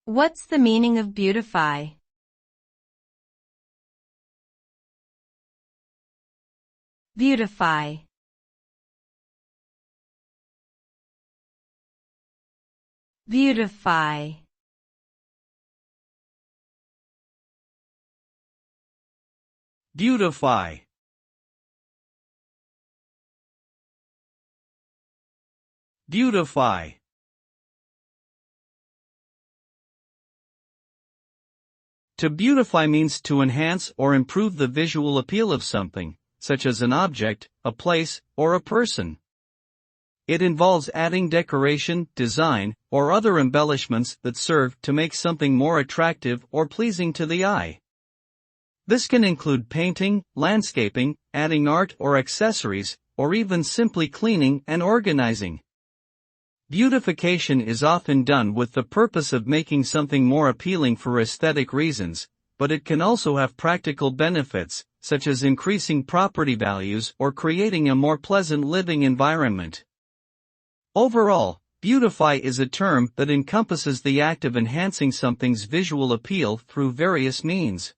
What's the meaning of beautify? Beautify. Beautify. Beautify. Beautify. To beautify means to enhance or improve the visual appeal of something, such as an object, a place, or a person. It involves adding decoration, design, or other embellishments that serve to make something more attractive or pleasing to the eye. This can include painting, landscaping, adding art or accessories, or even simply cleaning and organizing. Beautification is often done with the purpose of making something more appealing for aesthetic reasons, but it can also have practical benefits, such as increasing property values or creating a more pleasant living environment. Overall, beautify is a term that encompasses the act of enhancing something's visual appeal through various means.